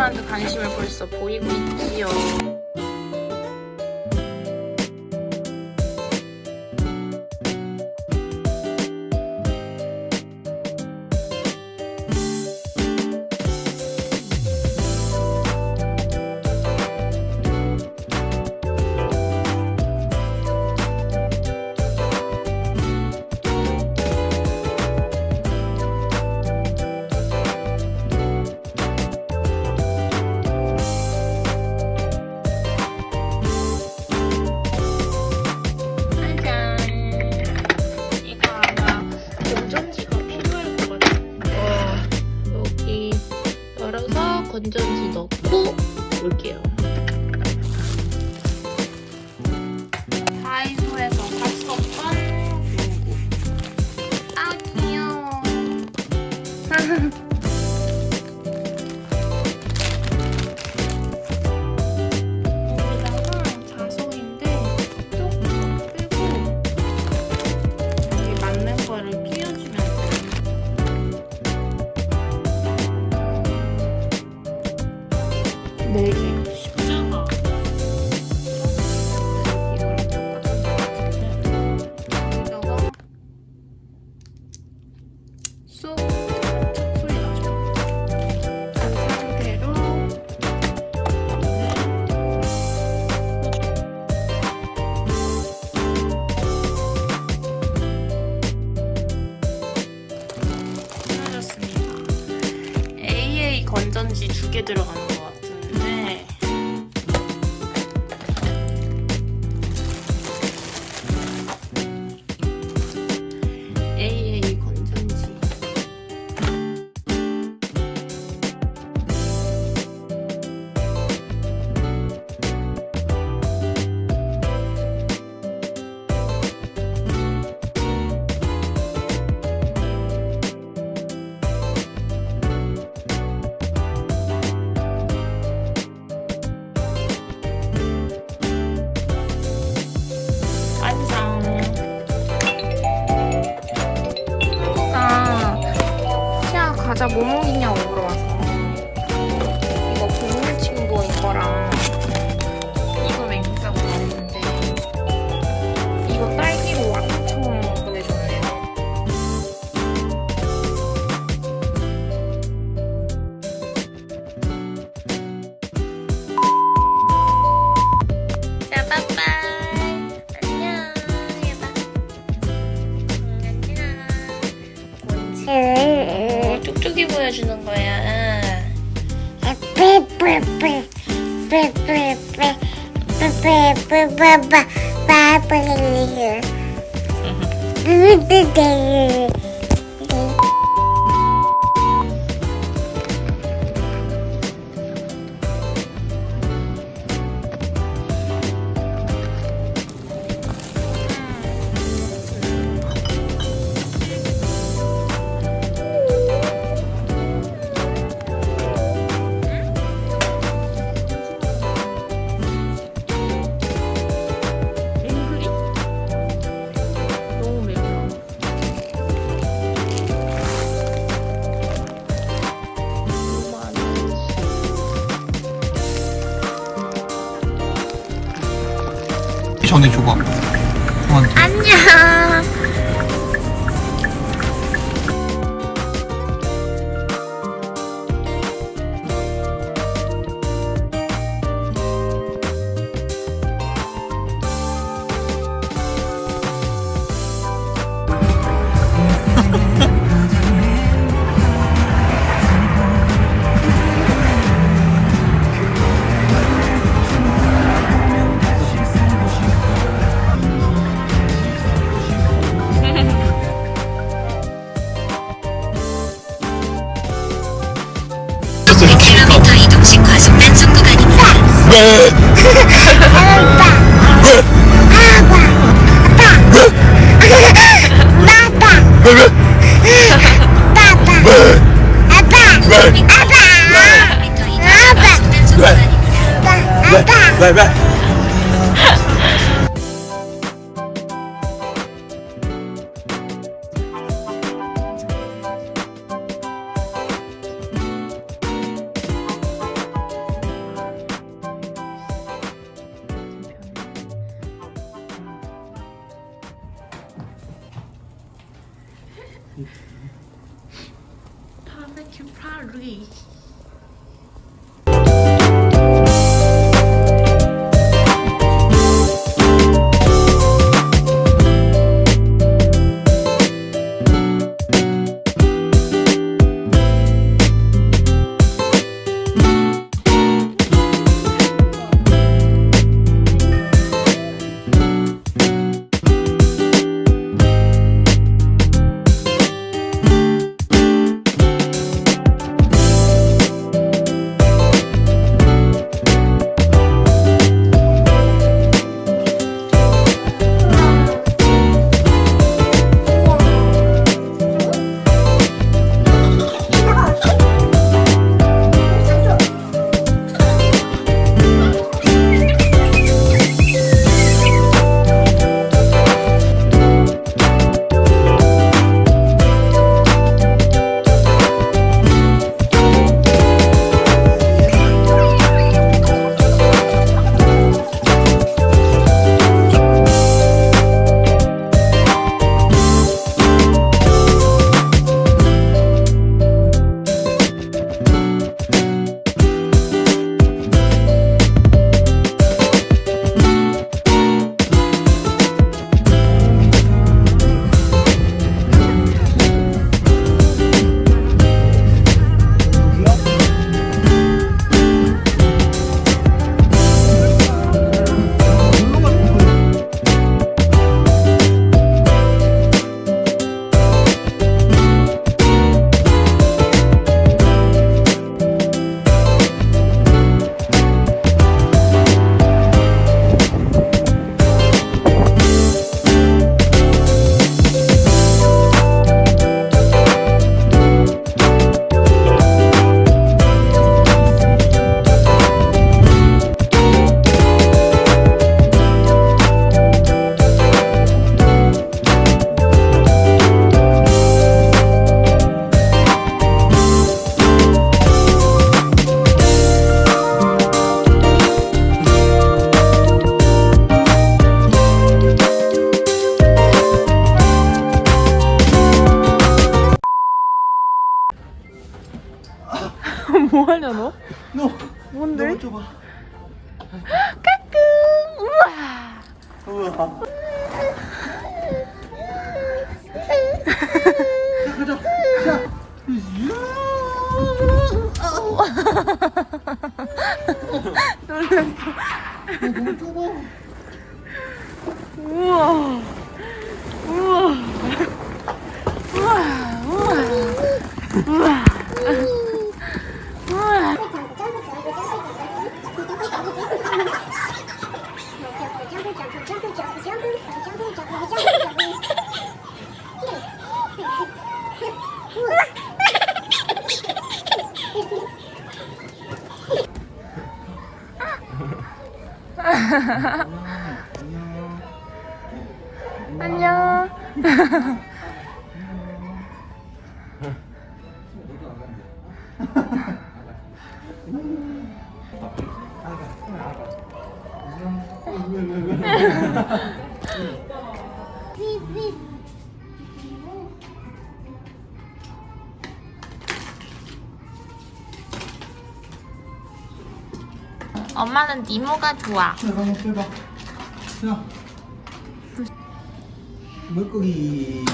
사람들 관심을 벌써 보이고 있지요. 건전지 넣고 올게요. 다이소에서 샀었던 요구. 아 귀여워. 여기다가 자석인데 뚝뚝 빼고 여기 맞는 거를 끼워주면 돼요. 네 개. 십자가. 이거랑 똑같은 것 같은데. 여기다가 쏙 툭 소리 나죠. 그 상태로 끊어졌습니다. AA 건전지 2개 들어가는 것 같아요. AA 건전지. 과자 뭐 먹이냐고 물어봐서 이거 국민 친구 이거랑 이거 맹사고 있는데 이거 딸기로 왕청 보내줬네요. 자, 빠빠이. 안녕. 해봐. 안녕. 쭉쭉이 보여주는 거야. 전에 줘봐. 안녕. 킬로미터 이동식 과속단 속구간입니다. 바베큐파티. 뭐 하냐 너? 너 뭔데? 너무 좁아. 까꿍! 우와! 우와. 자, 가자. 자. 놀랐어. 너무 좁아. 우와. 우와. 우와. 우와. 우와. 우와. 안녕. 엄마는 니모가 좋아. 자, 한번 빼봐. 자. 물고기.